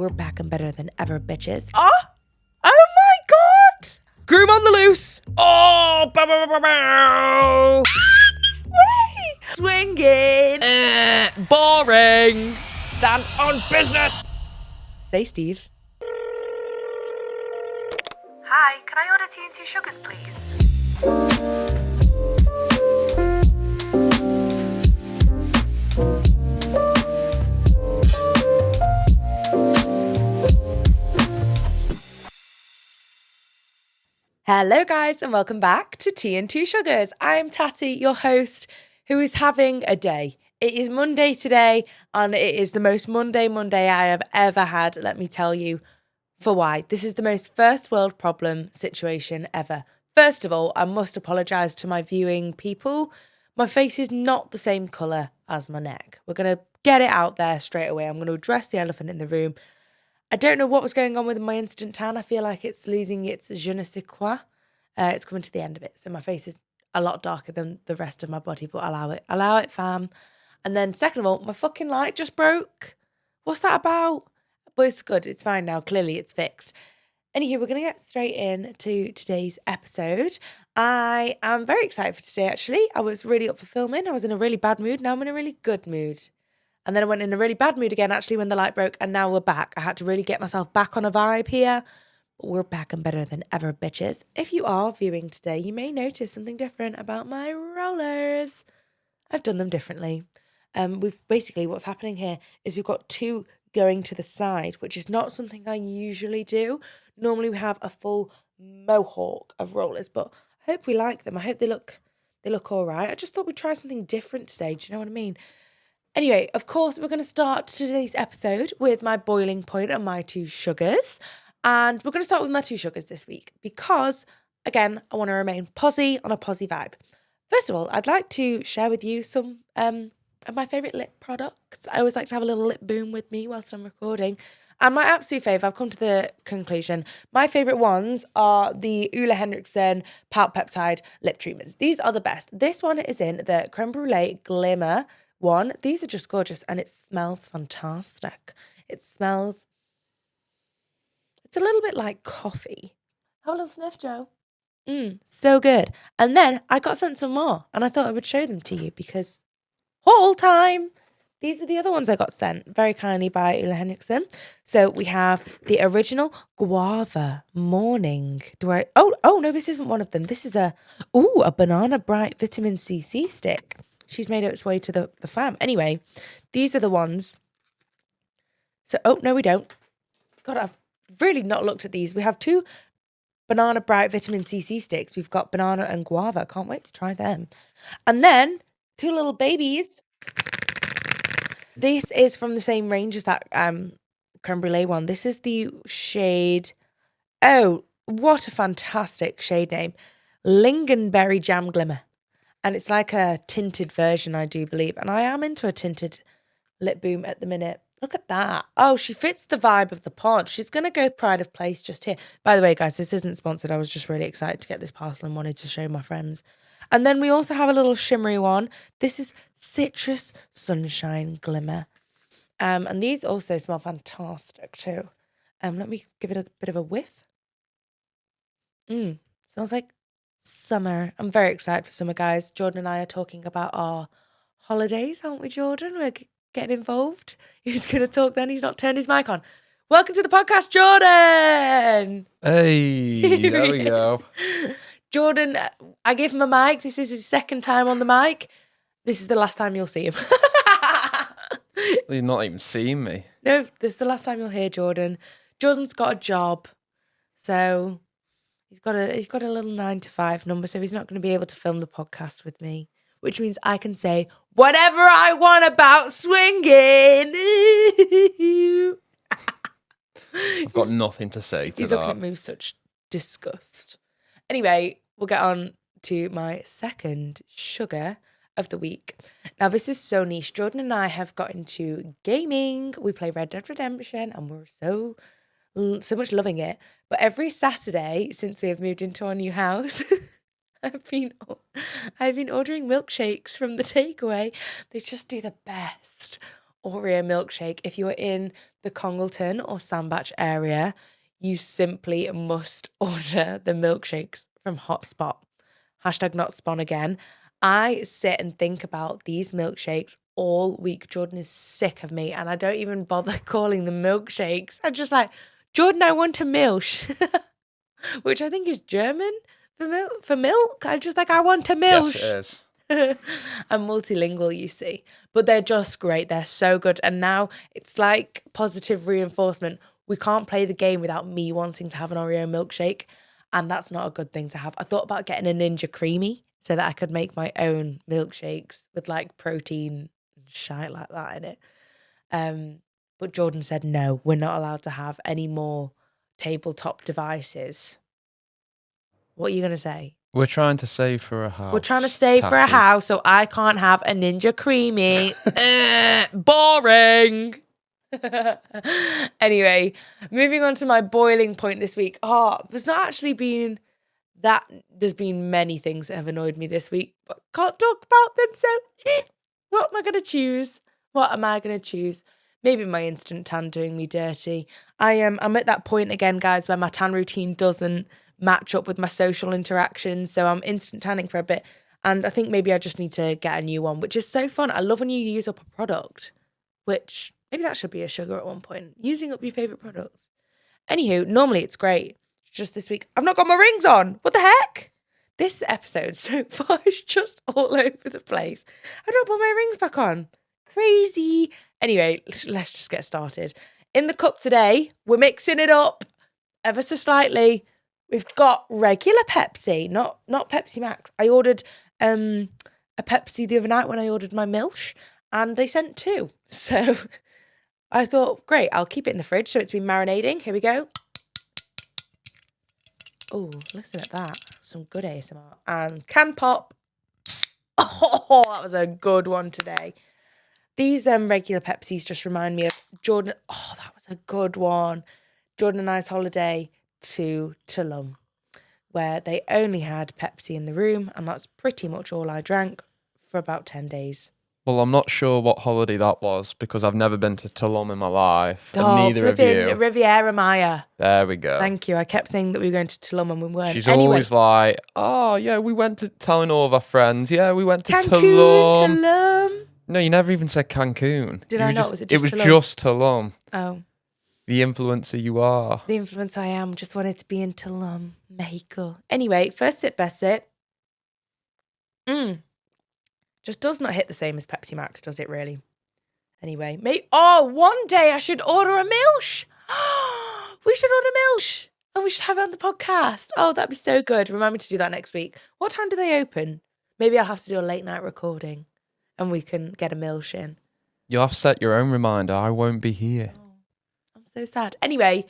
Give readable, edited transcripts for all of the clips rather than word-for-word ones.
we're back and better than ever, bitches. Oh my God! Groom on the loose. Oh, bow, bow, bow, bow. Swinging. Boring. Stand on business. Say, Steve. Hi, can I order tea and 2 sugars, please? Hello guys and welcome back to Tea and 2 Sugars. I'm Tatty, your host, who is having a day. It is Monday today and it is the most Monday I have ever had, let me tell you for why. This is the most first world problem situation ever. First of all, I must apologise to my viewing people. My face is not the same colour as my neck. We're going to get it out there straight away. I'm going to address the elephant in the room. I don't know what was going on with my instant tan. I feel like it's losing its je ne sais quoi. It's coming to the end of it. So my face is a lot darker than the rest of my body, but allow it. Allow it, fam. And then second of all, my fucking light just broke. What's that about? But it's good. It's fine now. Clearly it's fixed. Anywho, we're going to get straight into today's episode. I am very excited for today, actually. I was really up for filming. I was in a really bad mood. Now I'm in a really good mood. And then I went in a really bad mood again, actually, when the light broke. And now we're back. I had to really get myself back on a vibe here. But we're back and better than ever, bitches. If you are viewing today, you may notice something different about my rollers. I've done them differently. We've basically, what's happening here is we've got two going to the side, which is not something I usually do. Normally we have a full mohawk of rollers, but I hope we like them. I hope they look all right. I just thought we'd try something different today. Do you know what I mean? Anyway, of course, we're going to start today's episode with my boiling point and my 2 sugars. And we're going to start with my 2 sugars this week because, again, I want to remain posy on a posy vibe. First of all, I'd like to share with you some of my favourite lip products. I always like to have a little lip boom with me whilst I'm recording. And my absolute favourite, I've come to the conclusion, my favourite ones are the Ole Henriksen Pout Peptide lip treatments. These are the best. This one is in the Creme Brulee Glimmer one. These are just gorgeous and it smells fantastic. It's a little bit like coffee. Have a little sniff, Joe. So good. And then I got sent some more and I thought I would show them to you because haul time. These are the other ones I got sent very kindly by Ole Henriksen. So we have the original guava morning. Oh no, this isn't one of them. This is a banana bright vitamin C stick. She's made its way to the fam. Anyway, these are the ones. So, no, we don't. God, I've really not looked at these. We have 2 banana bright vitamin C sticks. We've got banana and guava. Can't wait to try them. And then 2 little babies. This is from the same range as that creme brulee one. This is the shade. Oh, what a fantastic shade name. Lingonberry Jam Glimmer. And it's like a tinted version, I do believe. And I am into a tinted lip boom at the minute. Look at that. Oh, she fits the vibe of the pod. She's going to go pride of place just here. By the way, guys, this isn't sponsored. I was just really excited to get this parcel and wanted to show my friends. And then we also have a little shimmery one. This is Citrus Sunshine Glimmer. And these also smell fantastic too. Let me give it a bit of a whiff. Smells like summer. I'm very excited for summer, guys. Jordan and I are talking about our holidays, aren't we, Jordan? We're getting involved. He's going to talk then. He's not turned his mic on. Welcome to the podcast, Jordan. Hey, there we go. Jordan, I gave him a mic. This is his second time on the mic. This is the last time you'll see him. You're not even seeing me. No, this is the last time you'll hear Jordan. Jordan's got a job, so he's got a little 9-to-5 number, so he's not going to be able to film the podcast with me, which means I can say whatever I want about swinging. I've got nothing to say to He's that. looking at me with such disgust. Anyway, we'll get on to my second sugar of the week. Now, this is so niche. Jordan and I have got into gaming. We play Red Dead Redemption and we're so much loving it. But every Saturday since we have moved into our new house, I've been ordering milkshakes from the takeaway. They just do the best. Oreo milkshake, if you're in the Congleton or Sandbach area, you simply must order the milkshakes from Hotspot. Hashtag not spawn again. I sit and think about these milkshakes all week. Jordan is sick of me and I don't even bother calling them milkshakes. I'm just like, Jordan, I want a milch, which I think is German for milk. I'm just like, I want a milch. Yes, it is. I'm multilingual, you see. But they're just great. They're so good. And now it's like positive reinforcement. We can't play the game without me wanting to have an Oreo milkshake. And that's not a good thing to have. I thought about getting a Ninja Creamy so that I could make my own milkshakes with like protein and shite like that in it. But Jordan said, no, we're not allowed to have any more tabletop devices. What are you going to say? We're trying to save for a house. We're trying to save for a house, so I can't have a Ninja Creamy. Boring. Anyway, moving on to my boiling point this week. There's been many things that have annoyed me this week, but can't talk about them, so what am I going to choose? Maybe my instant tan doing me dirty. I'm at that point again, guys, where my tan routine doesn't match up with my social interactions, so I'm instant tanning for a bit, and I think maybe I just need to get a new one, which is so fun. I love when you use up a product, which maybe that should be a sugar at one point, using up your favourite products. Anywho, normally it's great. Just this week, I've not got my rings on. What the heck? This episode so far is just all over the place. I've not put my rings back on. Crazy. Anyway, let's just get started. In the cup today, we're mixing it up ever so slightly. We've got regular Pepsi, not Pepsi Max. I ordered a Pepsi the other night when I ordered my milch, and they sent 2. So I thought, great, I'll keep it in the fridge so it's been marinating. Here we go. Oh, listen at that. Some good ASMR. And can pop. Oh, that was a good one today. These regular Pepsis just remind me of Jordan. Oh, that was a good one. Jordan and I's holiday to Tulum, where they only had Pepsi in the room, and that's pretty much all I drank for about 10 days. Well, I'm not sure what holiday that was because I've never been to Tulum in my life, and neither of you. Riviera Maya. There we go. Thank you. I kept saying that we were going to Tulum and we weren't. She's always like, oh, yeah, we went to, telling all of our friends, yeah, we went to Tulum. No, you never even said Cancun. Did I not? Was it just Tulum? It was just Tulum. Oh. The influencer you are. The influencer I am. Just wanted to be in Tulum, Mexico. Anyway, first sip, best sip. Just does not hit the same as Pepsi Max, does it really? Anyway, one day I should order a milch. We should order milch. And we should have it on the podcast. Oh, that'd be so good. Remind me to do that next week. What time do they open? Maybe I'll have to do a late night recording and we can get a milch in. You'll have to set your own reminder. I won't be here. Oh, I'm so sad. Anyway,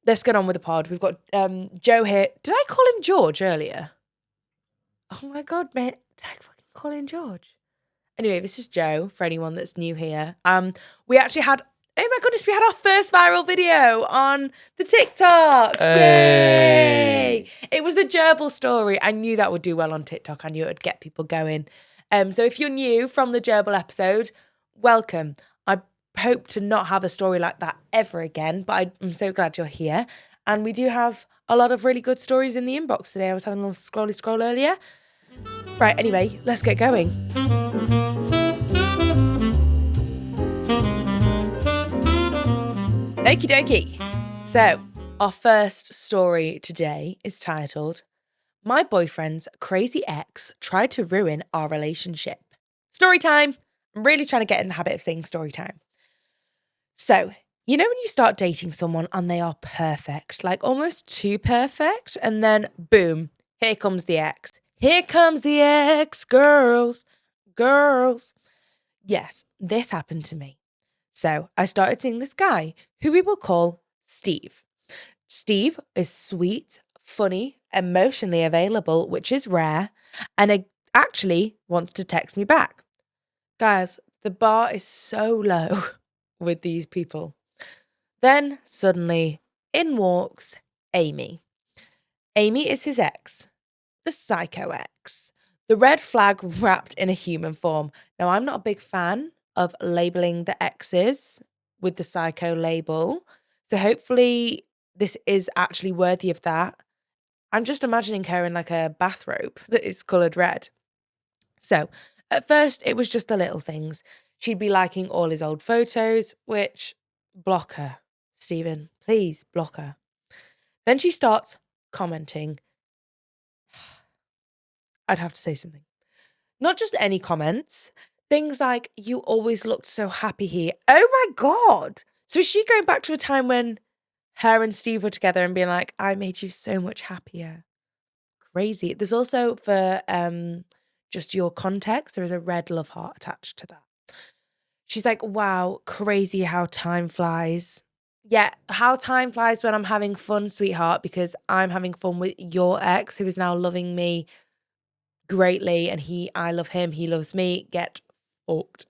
let's get on with the pod. We've got Joe here. Did I call him George earlier? Oh my God, mate. Did I fucking call him George? Anyway, this is Joe, for anyone that's new here. We actually had, oh my goodness, we had our first viral video on the TikTok. Hey. Yay! It was the gerbil story. I knew that would do well on TikTok. I knew it would get people going. So if you're new from the gerbil episode, welcome. I hope to not have a story like that ever again, but I'm so glad you're here. And we do have a lot of really good stories in the inbox today. I was having a little scroll earlier. Right, anyway, let's get going. Okie dokie. So, our first story today is titled, My Boyfriend's Crazy Ex Tried to Ruin Our Relationship. Story time. I'm really trying to get in the habit of saying story time. So, you know when you start dating someone and they are perfect, like almost too perfect, and then boom, here comes the ex. Here comes the ex, girls. Yes, this happened to me. So I started seeing this guy who we will call Steve. Steve is sweet, funny, emotionally available, which is rare, and actually wants to text me back. Guys, the bar is so low with these people. Then suddenly in walks Amy. Amy is his ex. The psycho ex, the red flag wrapped in a human form. Now, I'm not a big fan of labeling the exes with the psycho label. So hopefully this is actually worthy of that. I'm just imagining her in like a bathrobe that is coloured red. So at first it was just the little things. She'd be liking all his old photos, which block her. Stephen, please block her. Then she starts commenting. I'd have to say something. Not just any comments. Things like, you always looked so happy here. Oh my God. So is she going back to a time when her and Steve were together and being like, I made you so much happier? Crazy. There's also, for just your context, there is a red love heart attached to that. She's like, wow, crazy how time flies. Yeah, how time flies when I'm having fun, sweetheart, because I'm having fun with your ex who is now loving me greatly, and I love him, he loves me. Get fucked.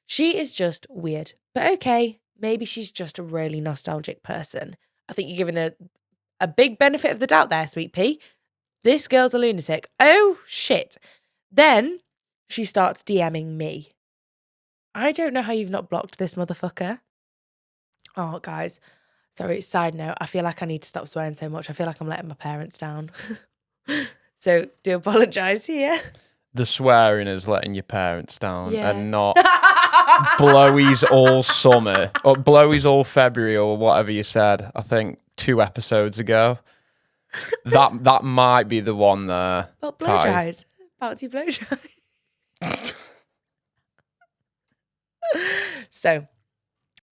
She is just weird. But okay, maybe she's just a really nostalgic person. I think you're giving her a big benefit of the doubt there, sweet pea. This girl's a lunatic. Oh, shit. Then she starts DMing me. I don't know how you've not blocked this motherfucker. Oh, guys. Sorry, side note. I feel like I need to stop swearing so much. I feel like I'm letting my parents down. So do apologise here. The swearing is letting your parents down and not Yeah. blowies all summer or blowies all February or whatever you said. I think 2 episodes ago. That might be the one there. But blow dries. Bouncy blow dries. So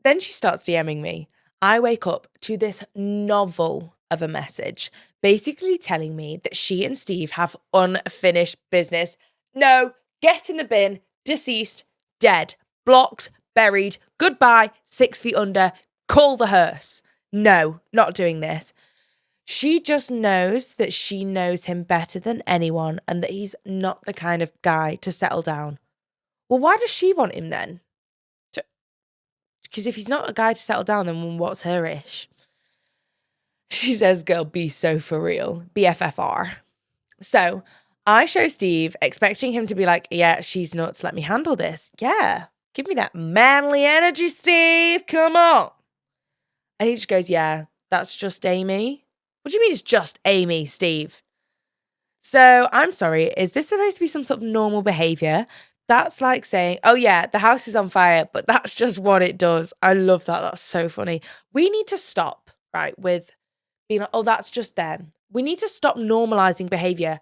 then she starts DMing me. I wake up to this novel of a message basically telling me that she and Steve have unfinished business. No, get in the bin, deceased, dead, blocked, buried, goodbye, 6 feet under, call the hearse. No, not doing this. She just knows that she knows him better than anyone and that he's not the kind of guy to settle down. Well, why does she want him then? Because if he's not a guy to settle down, then what's her ish? She says, girl, be so for real. BFFR. So I show Steve, expecting him to be like, yeah, she's nuts. Let me handle this. Yeah. Give me that manly energy, Steve. Come on. And he just goes, yeah, that's just Amy. What do you mean it's just Amy, Steve? So I'm sorry. Is this supposed to be some sort of normal behavior? That's like saying, oh yeah, the house is on fire, but that's just what it does. I love that. That's so funny. We need to stop, right, with being like, oh, that's just them. We need to stop normalizing behavior,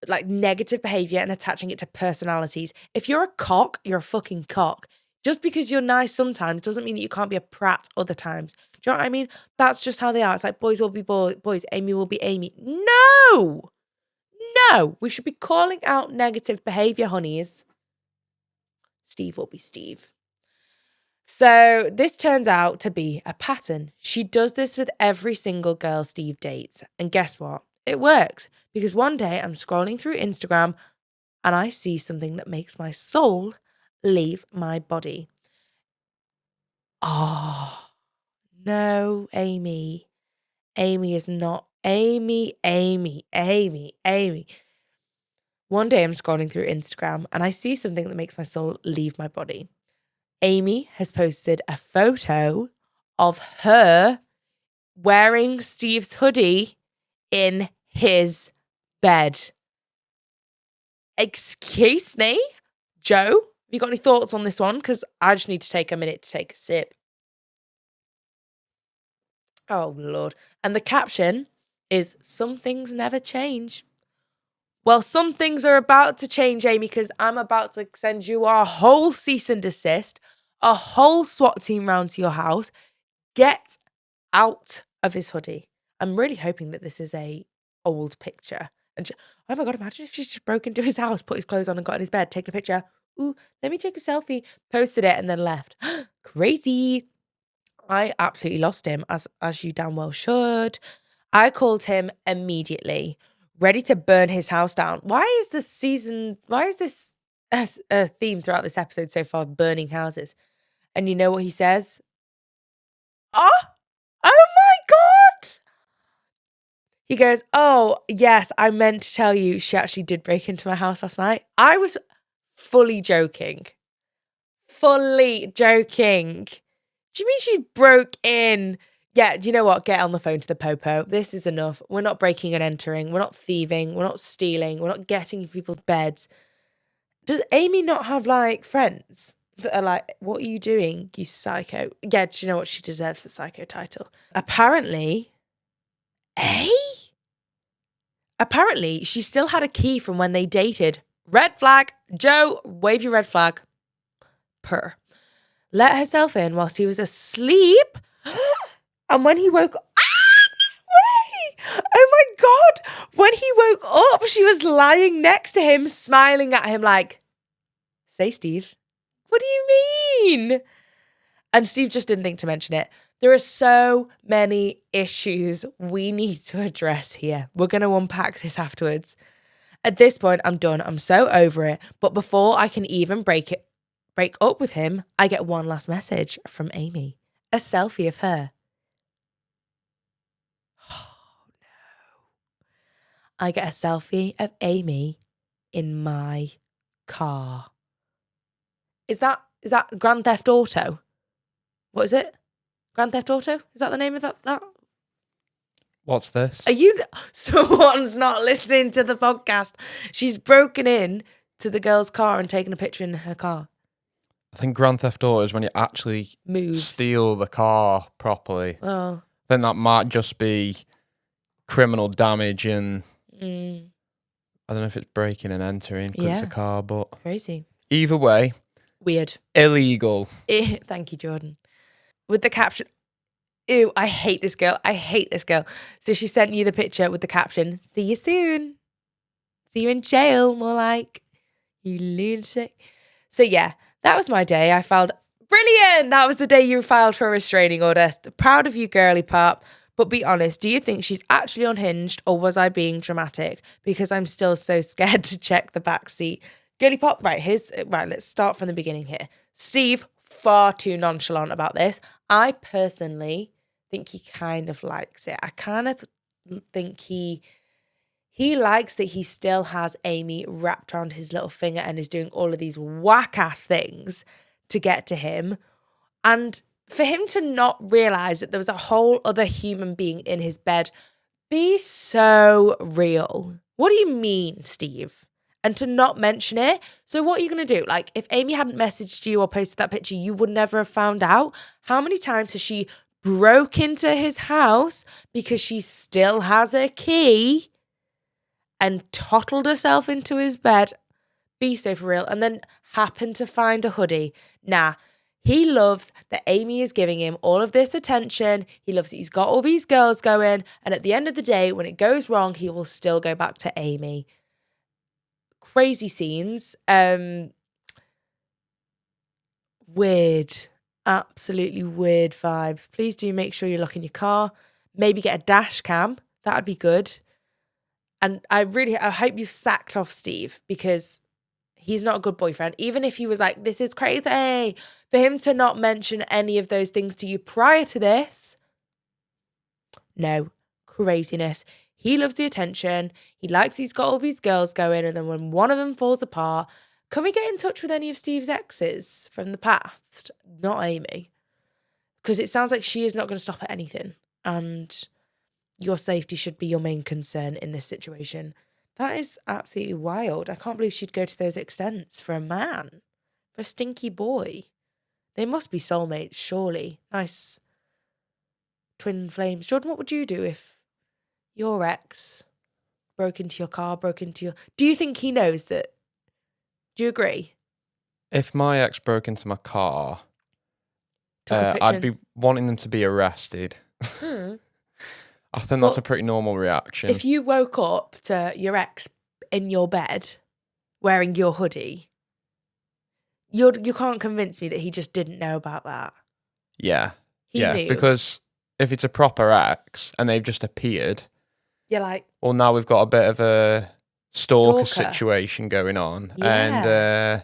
like negative behavior, and attaching it to personalities. If you're a cock, you're a fucking cock. Just because you're nice sometimes doesn't mean that you can't be a prat other times. Do you know what I mean? That's just how they are. It's like boys will be boys, Amy will be Amy. No, we should be calling out negative behavior, honeys. Steve will be Steve. So this turns out to be a pattern. She does this with every single girl Steve dates. And guess what? It works. Because one day I'm scrolling through Instagram and I see something that makes my soul leave my body. Oh, no, Amy. Amy is not Amy. One day I'm scrolling through Instagram and I see something that makes my soul leave my body. Amy has posted a photo of her wearing Steve's hoodie in his bed. Excuse me, Joe? Have you got any thoughts on this one? Because I just need to take a minute to take a sip. Oh, Lord. And the caption is, some things never change. Well, some things are about to change, Amy, because I'm about to send you a whole cease and desist, a whole SWAT team round to your house. Get out of his hoodie. I'm really hoping that this is a old picture. And oh my God, imagine if she just broke into his house, put his clothes on and got in his bed, taken a picture. Ooh, let me take a selfie, posted it and then left. Crazy. I absolutely lost him, as you damn well should. I called him immediately, ready to burn his house down. Why is this theme throughout this episode so far, burning houses? And you know what he says? Oh my God. He goes, oh, yes, I meant to tell you she actually did break into my house last night. I was fully joking. fully joking. Do you mean she broke in? Yeah, do you know what? Get on the phone to the popo. This is enough. We're not breaking and entering. We're not thieving. We're not stealing. We're not getting into people's beds. Does Amy not have, like, friends that are like, what are you doing, you psycho? Yeah, do you know what? She deserves the psycho title. Apparently, Apparently, she still had a key from when they dated. Red flag. Joe, wave your red flag. Purr. Let herself in whilst he was asleep. And when he woke up, wait! Oh my God! When he woke up, she was lying next to him, smiling at him like, say, Steve, what do you mean? And Steve just didn't think to mention it. There are so many issues we need to address here. We're going to unpack this afterwards. At this point, I'm done. I'm so over it. But before I can even break up with him, I get one last message from Amy. A selfie of her. Oh no. I get a selfie of Amy in my car. Is that Grand Theft Auto? What is it? Grand Theft Auto? Is that the name of that? What's this? Are you... Someone's not listening to the podcast. She's broken in to the girl's car and taken a picture in her car. I think Grand Theft Auto is when you actually steal the car properly. Oh. I think that might just be criminal damage and I don't know if it's breaking and entering because it's a car, but... Crazy. Either way... Weird. Illegal. Thank you, Jordan. With the caption... Ew, I hate this girl. I hate this girl. So she sent you the picture with the caption, see you soon. See you in jail, more like. You lunatic. So yeah, that was my day. I filed... Brilliant! That was the day you filed for a restraining order. Proud of you, girly pop. But be honest, do you think she's actually unhinged or was I being dramatic? Because I'm still so scared to check the back seat. Girly pop, right, let's start from the beginning here. Steve, far too nonchalant about this. I personally think he kind of likes it. I kind of think he likes that he still has Amy wrapped around his little finger and is doing all of these whack-ass things to get to him. And for him to not realise that there was a whole other human being in his bed, be so real. What do you mean, Steve? And to not mention it. So what are you going to do? Like, if Amy hadn't messaged you or posted that picture, you would never have found out. How many times has she broke into his house because she still has a key and tottled herself into his bed? Be so for real. And then happened to find a hoodie. Nah, he loves that Amy is giving him all of this attention. He loves that he's got all these girls going. And at the end of the day, when it goes wrong, he will still go back to Amy. Crazy scenes. Weird. Absolutely weird vibes. Please do make sure you're locking your car. Maybe get a dash cam. That would be good. And I hope you've sacked off Steve because he's not a good boyfriend. Even if he was like, this is crazy. For him to not mention any of those things to you prior to this. No. Craziness. He loves the attention. He likes he's got all these girls going. And then when one of them falls apart, can we get in touch with any of Steve's exes from the past? Not Amy. Because it sounds like she is not going to stop at anything. And your safety should be your main concern in this situation. That is absolutely wild. I can't believe she'd go to those extents for a man. For a stinky boy. They must be soulmates, surely. Nice twin flames. Jordan, what would you do if your ex broke into your car, Do you think he knows that? Do you agree? If my ex broke into my car, I'd be wanting them to be arrested. I think that's a pretty normal reaction. If you woke up to your ex in your bed wearing your hoodie, you can't convince me that he just didn't know about that. Yeah. He knew. Because if it's a proper ex and they've just appeared, you're like, well, now we've got a bit of a stalker situation going on. Yeah. And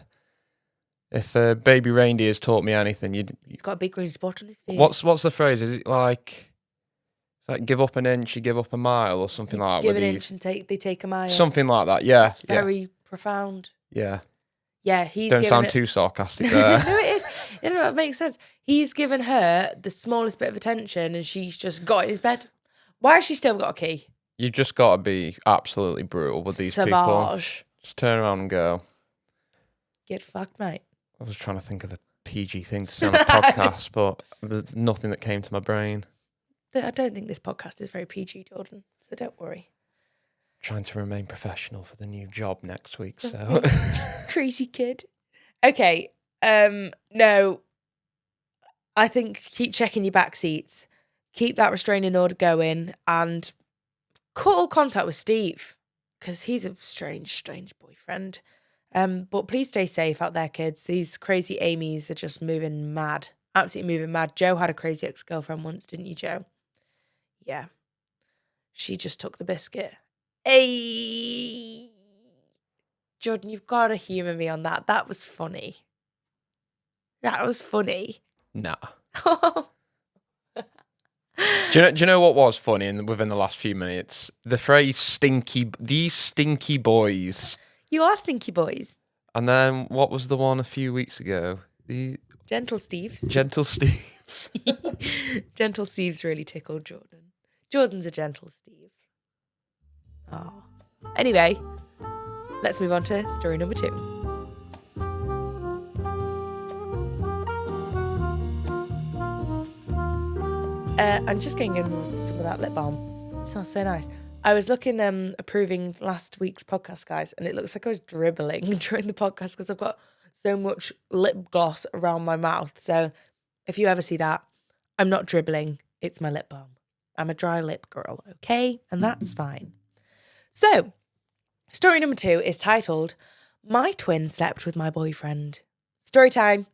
if baby reindeer's taught me anything, he's got a big green spot on his face. What's the phrase? Is it like, it's like give up an inch, you give up a mile or something like that? Give an inch and they take a mile. Something like that, yeah. It's very profound. Yeah. Yeah, he's Don't giving sound it... too sarcastic there. No, it is. You know, it makes sense. He's given her the smallest bit of attention and she's just got in his bed. Why has she still got a key? You just got to be absolutely brutal with these people. Savage. Just turn around and go. Get fucked, mate. I was trying to think of a PG thing to say on a podcast, but there's nothing that came to my brain. I don't think this podcast is very PG, Jordan, so don't worry. Trying to remain professional for the new job next week, so. Crazy kid. Okay, no. I think keep checking your back seats. Keep that restraining order going and cut all contact with Steve because he's a strange boyfriend. But please stay safe out there, kids. These crazy Amy's are just moving mad. Absolutely moving mad. Joe had a crazy ex-girlfriend once, didn't you, Joe? Yeah. She just took the biscuit. Hey! Jordan, you've got to humour me on that. That was funny. That was funny. Nah. Do you know what was funny within the last few minutes? The phrase these stinky boys. You are stinky boys. And then what was the one a few weeks ago? The Gentle Steve's. Gentle Steve's. Gentle Steve's really tickled Jordan. Jordan's a gentle Steve. Oh. Anyway, let's move on to story number 2. I'm just going in with some of that lip balm. It smells so nice. I was looking, approving last week's podcast, guys, and it looks like I was dribbling during the podcast because I've got so much lip gloss around my mouth. So if you ever see that, I'm not dribbling. It's my lip balm. I'm a dry lip girl, okay? And that's fine. So, story number 2 is titled, My Twin Slept with My Boyfriend. Story time.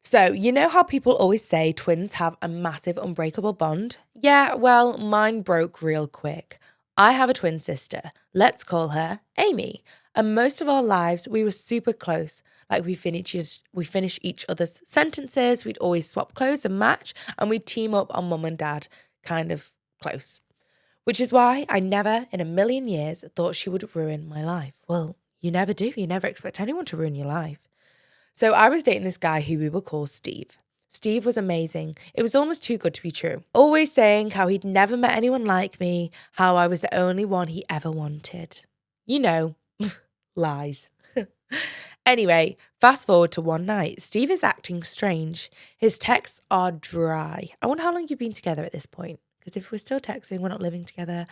So, you know how people always say twins have a massive unbreakable bond? Yeah, well, mine broke real quick. I have a twin sister. Let's call her Amy. And most of our lives, we were super close. Like we finish each other's sentences. We'd always swap clothes and match. And we'd team up on mum and dad, kind of close. Which is why I never in a million years thought she would ruin my life. Well, you never do. You never expect anyone to ruin your life. So I was dating this guy who we will call Steve. Steve was amazing. It was almost too good to be true. Always saying how he'd never met anyone like me, how I was the only one he ever wanted. You know, lies. Anyway, fast forward to one night. Steve is acting strange. His texts are dry. I wonder how long you've been together at this point. Because if we're still texting, we're not living together.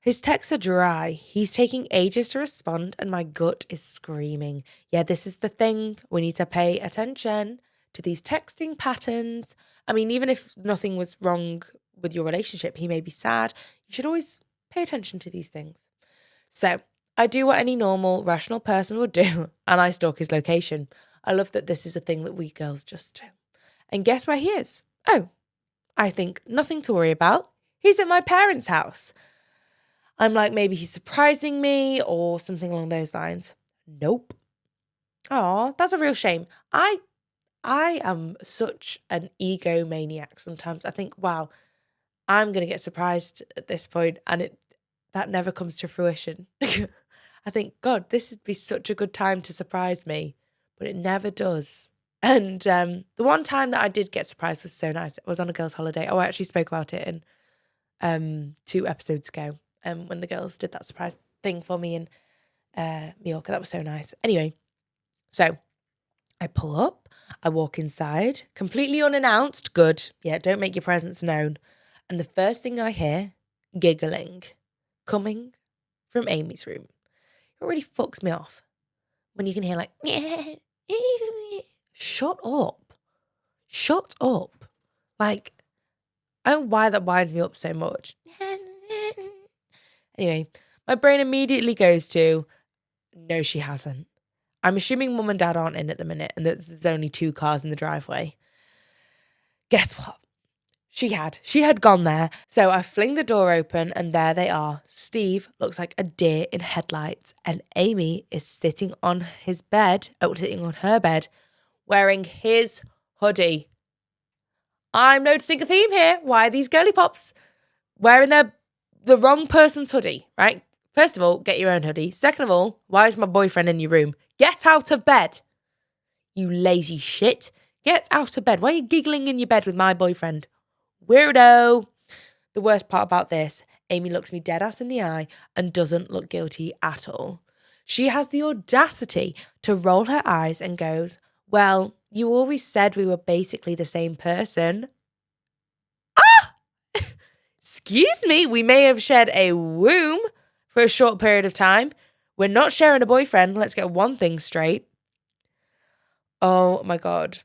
His texts are dry. He's taking ages to respond and my gut is screaming. Yeah, this is the thing. We need to pay attention to these texting patterns. I mean, even if nothing was wrong with your relationship, he may be sad. You should always pay attention to these things. So I do what any normal, rational person would do and I stalk his location. I love that this is a thing that we girls just do. And guess where he is? Oh, I think nothing to worry about. He's at my parents' house. I'm like, maybe he's surprising me or something along those lines. Nope. Oh, that's a real shame. I am such an egomaniac sometimes. I think, wow, I'm going to get surprised at this point, and that never comes to fruition. I think, God, this would be such a good time to surprise me, but it never does. And the one time that I did get surprised was so nice. It was on a girls' holiday. Oh, I actually spoke about it in 2 episodes ago. When the girls did that surprise thing for me in Mallorca. That was so nice. Anyway, so I pull up, I walk inside, completely unannounced. Good. Yeah, don't make your presence known. And the first thing I hear, giggling, coming from Amy's room. It really fucks me off when you can hear like, shut up. Shut up. Like, I don't know why that winds me up so much. Anyway, my brain immediately goes to, no, she hasn't. I'm assuming mum and dad aren't in at the minute and that there's only 2 cars in the driveway. Guess what? She had gone there. So I fling the door open and there they are. Steve looks like a deer in headlights and Amy is sitting on her bed, wearing his hoodie. I'm noticing a theme here. Why are these girly pops wearing the wrong person's hoodie, right? First of all, get your own hoodie. Second of all, why is my boyfriend in your room? Get out of bed. You lazy shit. Get out of bed. Why are you giggling in your bed with my boyfriend? Weirdo. The worst part about this, Amy looks me dead ass in the eye and doesn't look guilty at all. She has the audacity to roll her eyes and goes, well, you always said we were basically the same person. Excuse me, we may have shared a womb for a short period of time. We're not sharing a boyfriend. Let's get one thing straight. Oh my God.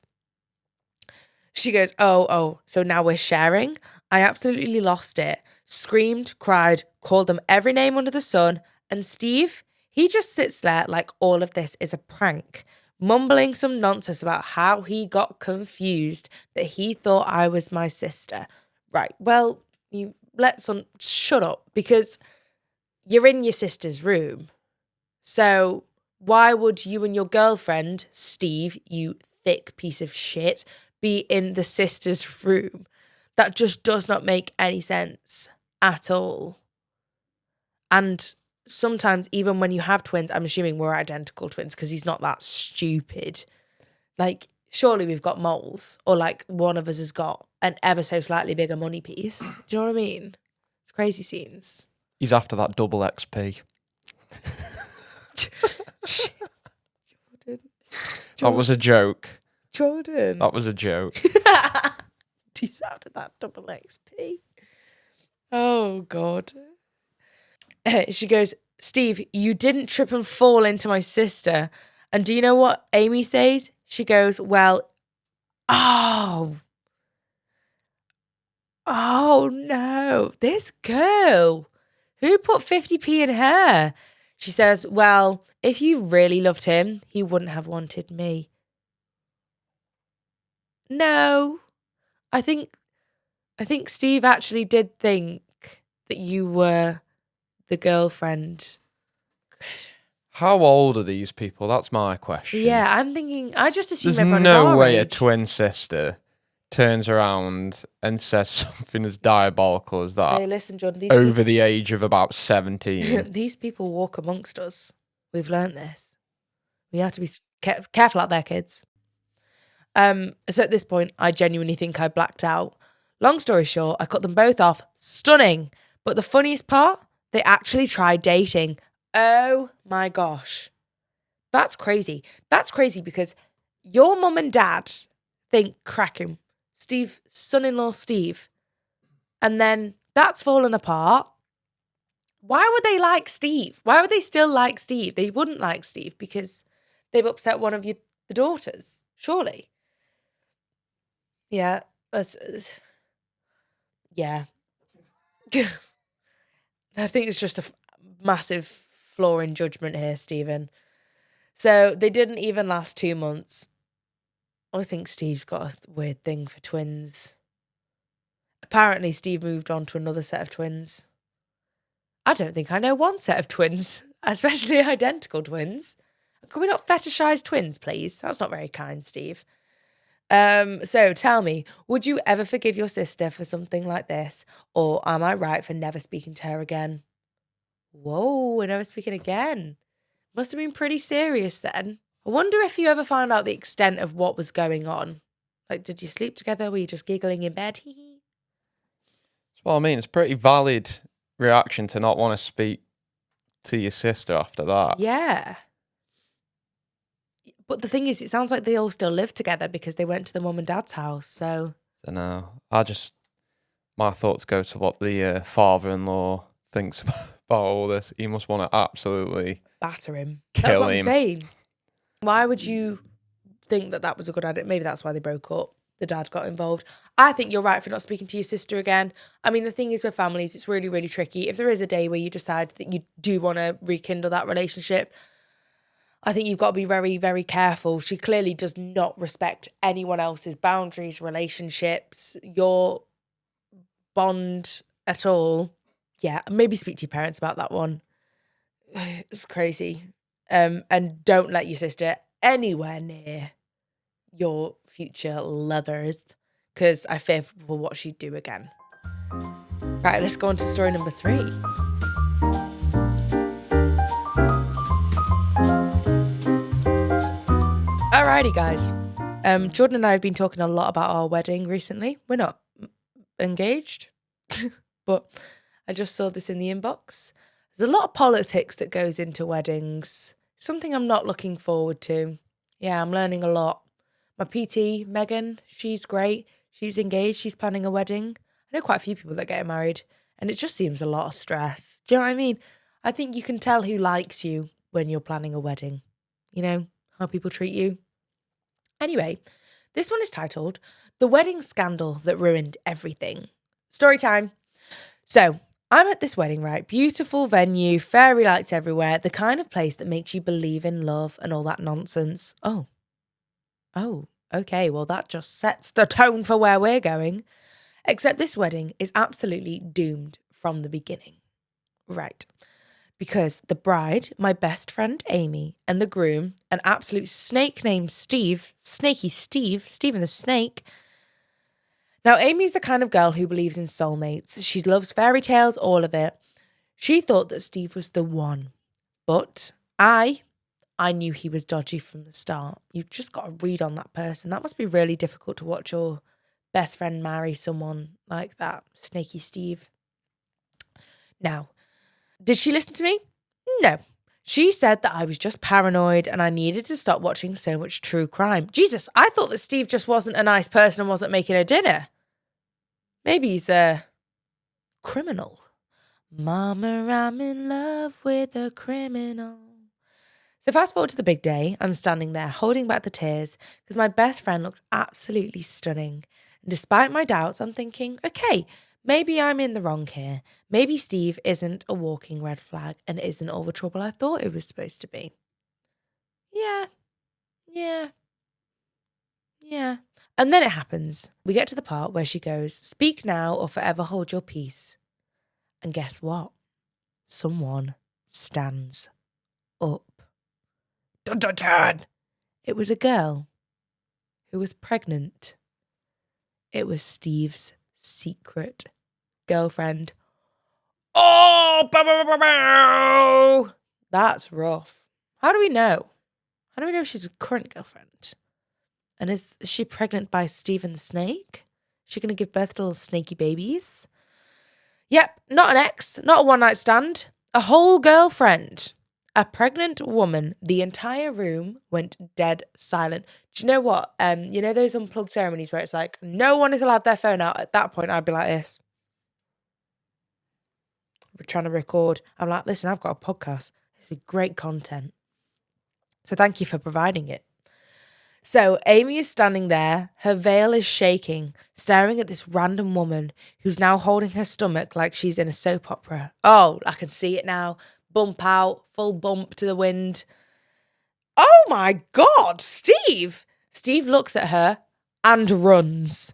She goes, oh, so now we're sharing? I absolutely lost it. Screamed, cried, called them every name under the sun. And Steve, he just sits there like all of this is a prank, mumbling some nonsense about how he got confused, that he thought I was my sister. Right, well, shut up, because you're in your sister's room. So why would you and your girlfriend, Steve, you thick piece of shit, be in the sister's room? That just does not make any sense at all. And sometimes even when you have twins, I'm assuming we're identical twins because he's not that stupid. Like, surely we've got moles, or like one of us has got an ever so slightly bigger money piece. Do you know what I mean? It's crazy scenes. He's after that double XP. Shit. Jordan. That was a joke. Jordan. That was a joke. He's after that double XP. Oh, God. She goes, Steve, you didn't trip and fall into my sister. And do you know what Amy says? She goes, well, oh no, this girl. Who put 50p in her? She says, well, if you really loved him, he wouldn't have wanted me. No, I think Steve actually did think that you were the girlfriend. How old are these people? That's my question. Yeah, I'm thinking, I just assume There's everyone is no our way a age. twin sister turns around and says something as diabolical as that Hey, listen, Jordan, these over the age of about 17. these people walk amongst us. We've learned this. We have to be careful out there, kids. So at this point, I genuinely think I blacked out. Long story short, I cut them both off. Stunning. But the funniest part, they actually tried dating. Oh my gosh. That's crazy. That's crazy because your mum and dad think cracking. Steve, son-in-law Steve. And then that's fallen apart. Why would they like Steve? Why would they still like Steve? They wouldn't like Steve because they've upset one of the daughters, surely. Yeah. Yeah. I think it's just a massive flaw in judgment here, Stephen. So they didn't even last 2 months. I think Steve's got a weird thing for twins. Apparently, Steve moved on to another set of twins. I don't think I know one set of twins, especially identical twins. Can we not fetishize twins, please? That's not very kind, Steve. So tell me, would you ever forgive your sister for something like this? Or am I right for never speaking to her again? Whoa, we're never speaking again. Must have been pretty serious then. I wonder if you ever found out the extent of what was going on. Like, did you sleep together? Were you just giggling in bed? Well, I mean, it's a pretty valid reaction to not want to speak to your sister after that. Yeah. But the thing is, it sounds like they all still live together because they went to the mum and dad's house, so... I don't know. My thoughts go to what the father-in-law thinks about all this. He must want to absolutely batter him. Kill That's what him. I'm saying. Why would you think that was a good idea? Maybe that's why they broke up. The dad got involved. I think you're right for not speaking to your sister again. I mean, the thing is with families, it's really, really tricky. If there is a day where you decide that you do want to rekindle that relationship, I think you've got to be very, very careful. She clearly does not respect anyone else's boundaries, relationships, your bond at all. Yeah, maybe speak to your parents about that one. It's crazy. And don't let your sister anywhere near your future lovers, because I fear for what she'd do again. Right, let's go on to story number 3. Alrighty, guys. Jordan and I have been talking a lot about our wedding recently. We're not engaged, but I just saw this in the inbox. There's a lot of politics that goes into weddings. Something I'm not looking forward to. Yeah, I'm learning a lot. My PT, Megan, she's great. She's engaged. She's planning a wedding. I know quite a few people that get married, and it just seems a lot of stress. Do you know what I mean? I think you can tell who likes you when you're planning a wedding. You know, how people treat you. Anyway, this one is titled The Wedding Scandal That Ruined Everything. Story time. So, I'm at this wedding, right? Beautiful venue, fairy lights everywhere, the kind of place that makes you believe in love and all that nonsense. Oh, okay, well, that just sets the tone for where we're going. Except this wedding is absolutely doomed from the beginning. Right. Because the bride, my best friend Amy, and the groom, an absolute snake named Steve, Snaky Steve, Stephen the Snake. Now, Amy's the kind of girl who believes in soulmates. She loves fairy tales, all of it. She thought that Steve was the one. But I knew he was dodgy from the start. You've just got to read on that person. That must be really difficult to watch your best friend marry someone like that, Snaky Steve. Now, did she listen to me? No. She said that I was just paranoid and I needed to stop watching so much true crime. Jesus, I thought that Steve just wasn't a nice person and wasn't making her dinner. Maybe he's a criminal. Mama, I'm in love with a criminal. So fast forward to the big day. I'm standing there holding back the tears because my best friend looks absolutely stunning. And despite my doubts, I'm thinking, okay, maybe I'm in the wrong here. Maybe Steve isn't a walking red flag and isn't all the trouble I thought it was supposed to be. Yeah. And then it happens. We get to the part where she goes, speak now or forever hold your peace. And guess what? Someone stands up. Dun, dun, dun. It was a girl who was pregnant. It was Steve's secret girlfriend. Oh, bow, bow, bow, bow. That's rough. How do we know? How do we know she's a current girlfriend? And is she pregnant by Stephen the Snake? Is she going to give birth to little snaky babies? Yep, not an ex, not a one-night stand, a whole girlfriend. A pregnant woman. The entire room went dead silent. Do you know what? You know those unplugged ceremonies where it's like no one is allowed their phone out? At that point, I'd be like this. We're trying to record. I'm like, listen, I've got a podcast. This would be great content. So thank you for providing it. So Amy is standing there. Her veil is shaking, staring at this random woman who's now holding her stomach like she's in a soap opera. Oh, I can see it now. Bump out, full bump to the wind. Oh my God, Steve! Steve looks at her and runs.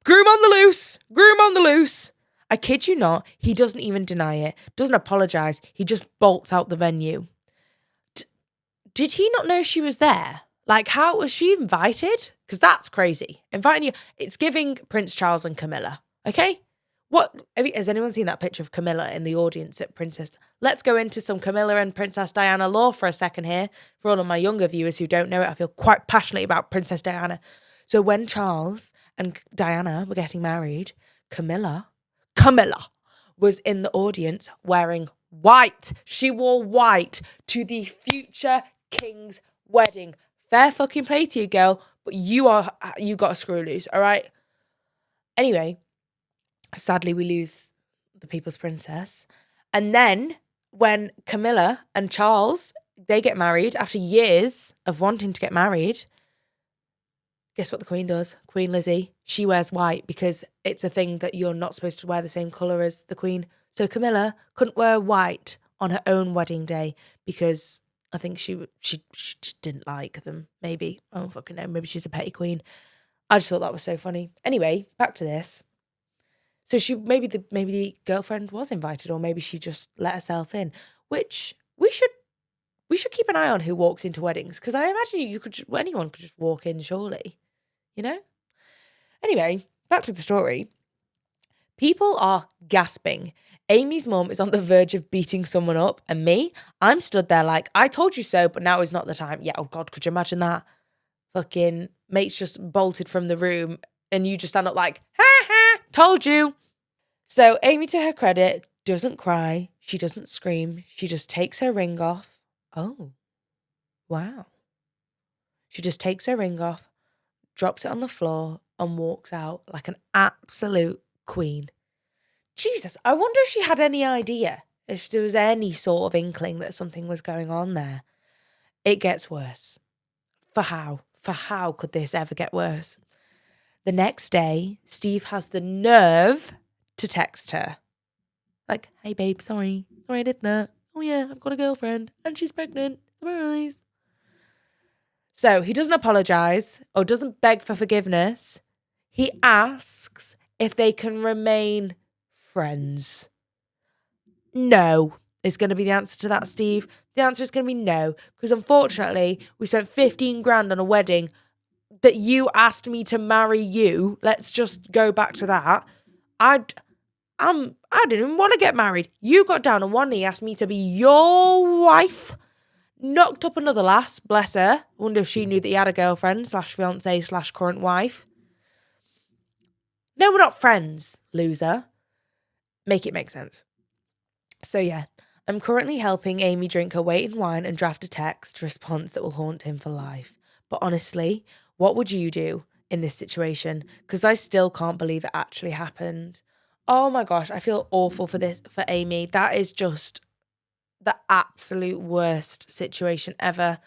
Groom on the loose! Groom on the loose! I kid you not, he doesn't even deny it, doesn't apologise, he just bolts out the venue. Did he not know she was there? Like, how was she invited? Because that's crazy. Inviting you, it's giving Prince Charles and Camilla, okay? What, has anyone seen that picture of Camilla in the audience at Princess? Let's go into some Camilla and Princess Diana lore for a second here. For all of my younger viewers who don't know it, I feel quite passionately about Princess Diana. So when Charles and Diana were getting married, Camilla was in the audience wearing white. She wore white to the future king's wedding. Fair fucking play to you, girl, but you got a screw loose, all right? Anyway, sadly, we lose the People's Princess. And then when Camilla and Charles, they get married after years of wanting to get married, guess what the Queen does? Queen Lizzie, she wears white because it's a thing that you're not supposed to wear the same colour as the Queen. So Camilla couldn't wear white on her own wedding day because I think she just didn't like them, maybe. I don't fucking know. Maybe she's a petty queen. I just thought that was so funny. Anyway, back to this. So maybe the girlfriend was invited, or maybe she just let herself in. Which we should keep an eye on who walks into weddings, because I imagine anyone could just walk in, surely, you know. Anyway, back to the story. People are gasping. Amy's mum is on the verge of beating someone up, and me, I'm stood there like, I told you so, but now is not the time. Yeah, oh God, could you imagine that? fucking mate's just bolted from the room and you just stand up like, ha ha, told you. So Amy, to her credit, doesn't cry. She doesn't scream. She just takes her ring off. Oh, wow. She just takes her ring off, drops it on the floor and walks out like an absolute queen. Jesus, I wonder if she had any idea, if there was any sort of inkling that something was going on there. It gets worse. For how? For how could this ever get worse? The next day, Steve has the nerve to text her. Like, hey babe, sorry I did that. Oh yeah, I've got a girlfriend and she's pregnant. Surprise. So he doesn't apologise or doesn't beg for forgiveness. He asks if they can remain friends. No is going to be the answer to that, Steve. The answer is going to be no, because unfortunately we spent 15 grand on a wedding that you asked me to marry you. Let's just go back to that. I didn't even want to get married. You got down on one knee, asked me to be your wife. Knocked up another lass, bless her. Wonder if she knew that he had a girlfriend / fiance / current wife. No, we're not friends, loser. Make it make sense. So yeah, I'm currently helping Amy drink her weight in wine and draft a text response that will haunt him for life. But honestly, what would you do in this situation? Because I still can't believe it actually happened. Oh my gosh, I feel awful for Amy. That is just the absolute worst situation ever.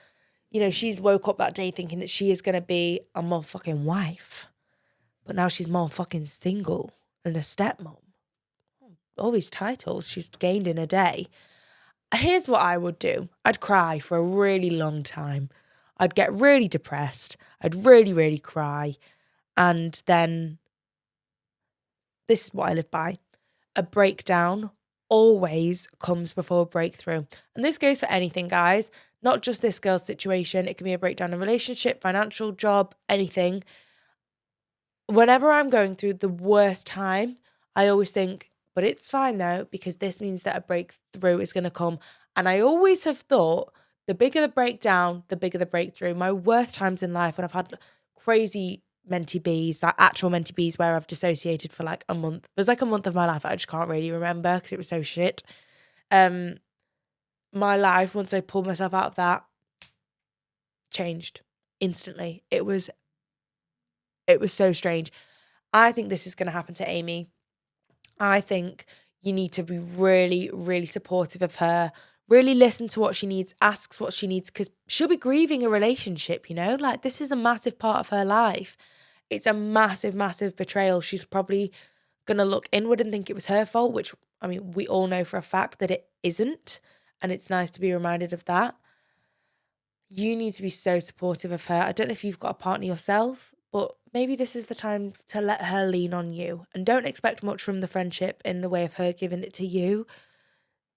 You know, she's woke up that day thinking that she is going to be a motherfucking wife. But now she's more fucking single and a stepmom. All these titles she's gained in a day. Here's what I would do. I'd cry for a really long time. I'd get really depressed. I'd really, really cry. And then this is what I live by. A breakdown always comes before a breakthrough. And this goes for anything, guys. Not just this girl's situation. It can be a breakdown in relationship, financial, job, anything. Whenever I'm going through the worst time, I always think, but it's fine though, because this means that a breakthrough is going to come. And I always have thought, the bigger the breakdown, the bigger the breakthrough. My worst times in life when I've had crazy mentee bees, like actual mentee bees where I've dissociated for like a month. There's like a month of my life I just can't really remember because it was so shit. My life, once I pulled myself out of that, changed instantly. It was so strange. I think this is going to happen to Amy. I think you need to be really, really supportive of her. Really listen to what she needs, asks what she needs, because she'll be grieving a relationship, you know? Like, this is a massive part of her life. It's a massive, massive betrayal. She's probably going to look inward and think it was her fault, which, I mean, we all know for a fact that it isn't. And it's nice to be reminded of that. You need to be so supportive of her. I don't know if you've got a partner yourself, but maybe this is the time to let her lean on you. And don't expect much from the friendship in the way of her giving it to you.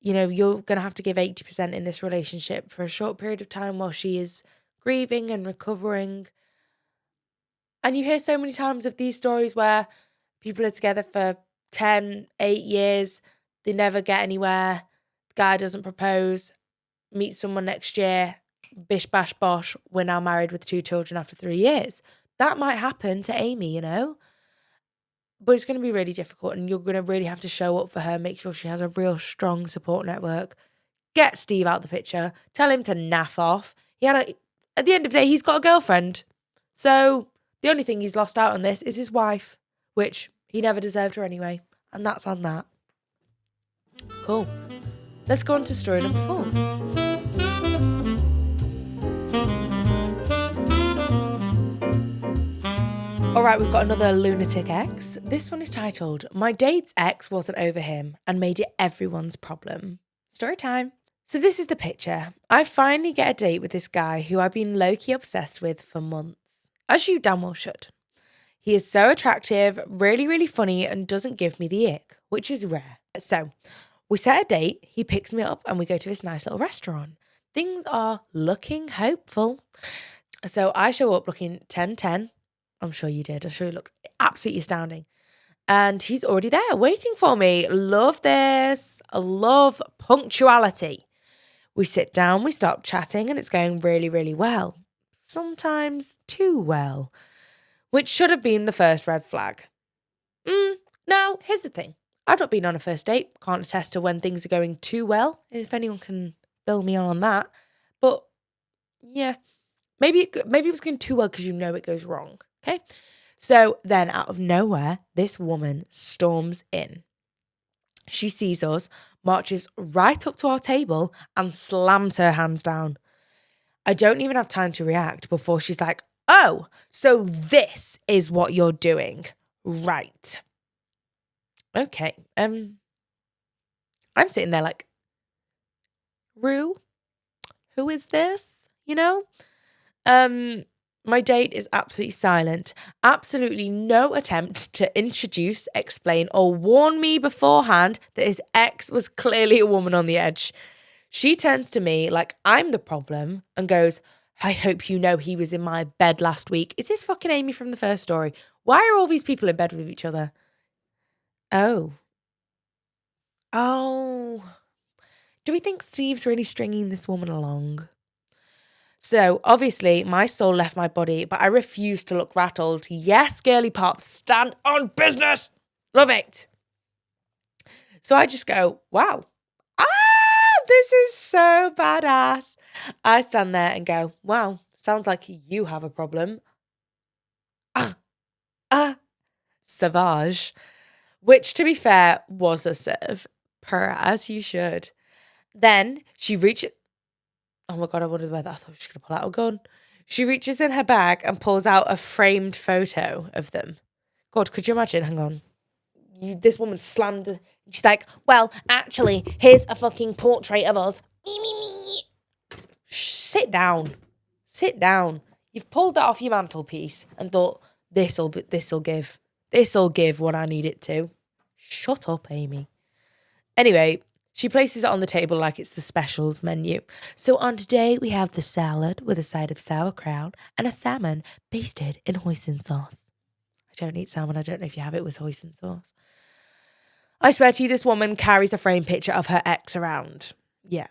You know, you're going to have to give 80% in this relationship for a short period of time while she is grieving and recovering. And you hear so many times of these stories where people are together for 10, 8 years, they never get anywhere, the guy doesn't propose, meet someone next year, bish bash bosh, we're now married with 2 children after 3 years. That might happen to Amy, you know? But it's going to be really difficult and you're going to really have to show up for her, make sure she has a real strong support network. Get Steve out the picture. Tell him to naff off. At the end of the day, he's got a girlfriend. So the only thing he's lost out on this is his wife, which he never deserved her anyway. And that's on that. Cool. Let's go on to story number 4. All right, we've got another lunatic ex. This one is titled, My Date's Ex Wasn't Over Him and Made It Everyone's Problem. Story time. So this is the picture. I finally get a date with this guy who I've been low-key obsessed with for months. As you damn well should. He is so attractive, really, really funny, and doesn't give me the ick, which is rare. So we set a date, he picks me up, and we go to this nice little restaurant. Things are looking hopeful. So I show up looking 10-10. I'm sure you did. I'm sure you looked absolutely astounding. And he's already there waiting for me. Love this. I love punctuality. We sit down, we start chatting, and it's going really, really well. sometimes too well, which should have been the first red flag. Now, here's the thing. I've not been on a first date, can't attest to when things are going too well, if anyone can bill me on that. But yeah, maybe it was going too well because you know it goes wrong, okay? So then out of nowhere, this woman storms in. She sees us, marches right up to our table and slams her hands down. I don't even have time to react before she's like, oh, so this is what you're doing. Right. Okay. I'm sitting there like, Rue, who is this? You know? My date is absolutely silent. Absolutely no attempt to introduce, explain, or warn me beforehand that his ex was clearly a woman on the edge. She turns to me like I'm the problem and goes, I hope you know he was in my bed last week. Is this fucking Amy from the first story? Why are all these people in bed with each other? Oh. Do we think Steve's really stringing this woman along? So, obviously, my soul left my body, but I refuse to look rattled. Yes, girly pop, stand on business. Love it. So I just go, wow. This is so badass. I stand there and go, wow, sounds like you have a problem. Savage. Which, to be fair, was a serve. As you should. Then she reaches... Oh my God, I wondered whether I thought she was going to pull out a gun. She reaches in her bag and pulls out a framed photo of them. God, could you imagine? Hang on. This woman slammed... She's like, well, actually, here's a fucking portrait of us. Sit down. Sit down. You've pulled that off your mantelpiece and thought, this'll give what I need it to. Shut up, Amy. Anyway, she places it on the table like it's the specials menu. So on today, we have the salad with a side of sauerkraut and a salmon basted in hoisin sauce. I don't eat salmon. I don't know if you have it with hoisin sauce. I swear to you, this woman carries a framed picture of her ex around. Yeah.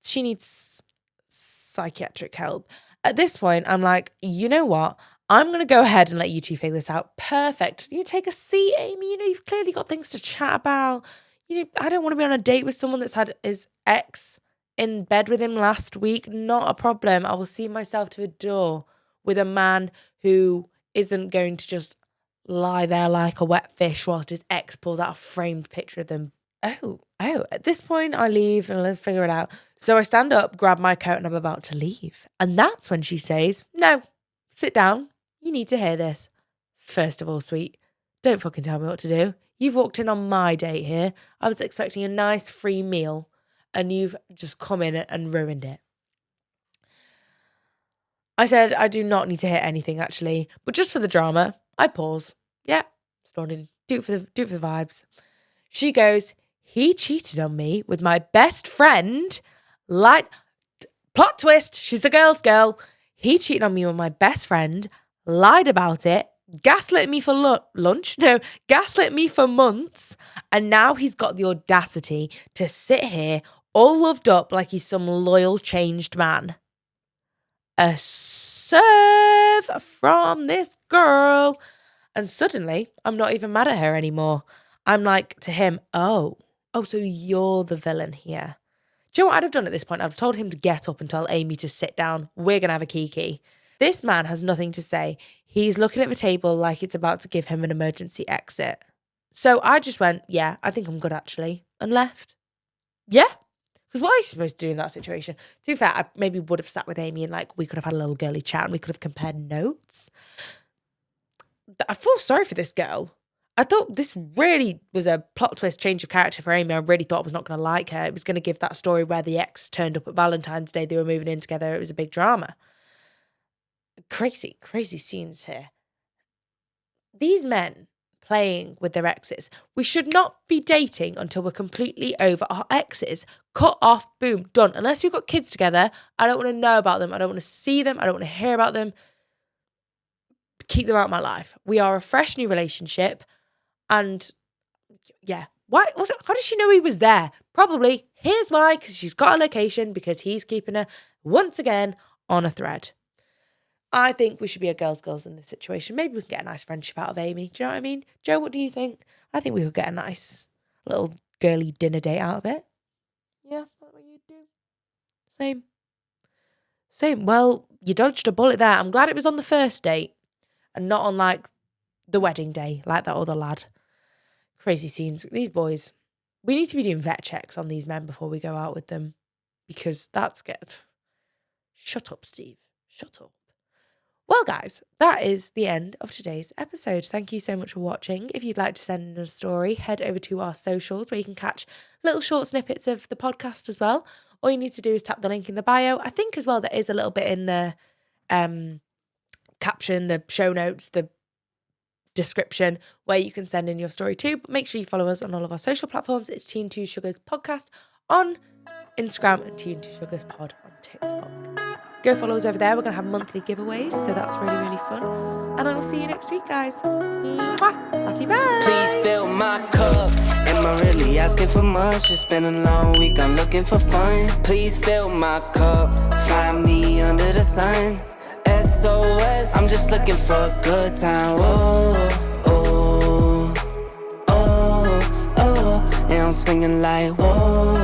She needs psychiatric help. At this point, I'm like, you know what? I'm going to go ahead and let you two figure this out. Perfect. You take a seat, Amy. You know, you've clearly got things to chat about. You know, I don't want to be on a date with someone that's had his ex in bed with him last week. Not a problem. I will see myself to a door with a man who isn't going to just lie there like a wet fish whilst his ex pulls out a framed picture of them. Oh, at this point I leave and I'll figure it out. So I stand up, grab my coat and I'm about to leave. And that's when she says, no, sit down. You need to hear this. First of all, sweet, don't fucking tell me what to do. You've walked in on my date here. I was expecting a nice free meal and you've just come in and ruined it. I said, I do not need to hear anything actually, but just for the drama, I pause. Yeah, stunning. Do it for the vibes. She goes, he cheated on me with my best friend. Plot twist, she's the girl's girl. He cheated on me with my best friend, lied about it, gaslit me for gaslit me for months, and now he's got the audacity to sit here all loved up like he's some loyal changed man. A serve from this girl. And suddenly, I'm not even mad at her anymore. I'm like to him, oh, so you're the villain here. Do you know what I'd have done at this point? I'd have told him to get up and tell Amy to sit down. We're going to have a kiki. This man has nothing to say. He's looking at the table like it's about to give him an emergency exit. So I just went, yeah, I think I'm good actually, and left. Yeah. Because what are you supposed to do in that situation? To be fair, I maybe would have sat with Amy and like we could have had a little girly chat and we could have compared notes. I feel sorry for this girl. I thought this really was a plot twist change of character for Amy. I really thought I was not going to like her. It was going to give that story where the ex turned up at Valentine's Day. They were moving in together. It was a big drama. Crazy, crazy scenes here. These men playing with their exes. We should not be dating until we're completely over our exes. Cut off, boom, done. Unless we've got kids together, I don't want to know about them. I don't want to see them. I don't want to hear about them. Keep them out of my life. We are a fresh new relationship. And yeah, why was it? How did she know he was there? Probably, here's why, because she's got a location, because he's keeping her once again on a thread. I think we should be a girls in this situation. Maybe we can get a nice friendship out of Amy. Do you know what I mean? Joe, what do you think? I think we could get a nice little girly dinner date out of it. Yeah, what would you do? Same. Well, you dodged a bullet there. I'm glad it was on the first date and not on like the wedding day, like that other lad. Crazy scenes. These boys. We need to be doing vet checks on these men before we go out with them, because that's good. Shut up, Steve. Shut up. Well, guys, that is the end of today's episode. Thank you so much for watching. If you'd like to send in a story, head over to our socials where you can catch little short snippets of the podcast as well. All you need to do is tap the link in the bio. I think as well there is a little bit in the caption, the show notes, the description where you can send in your story too. But make sure you follow us on all of our social platforms. It's Tea and Two Sugars Podcast on Instagram and Tea and Two Sugars Pod on TikTok. Go follow us over there. We're going to have monthly giveaways, so that's really, really fun. And I will see you next week, guys. Mwah! Patty bye. Please fill my cup. Am I really asking for much? It's been a long week, I'm looking for fun. Please fill my cup. Find me under the sun. SOS, I'm just looking for a good time. Oh, oh, oh, oh. And I'm singing like, whoa.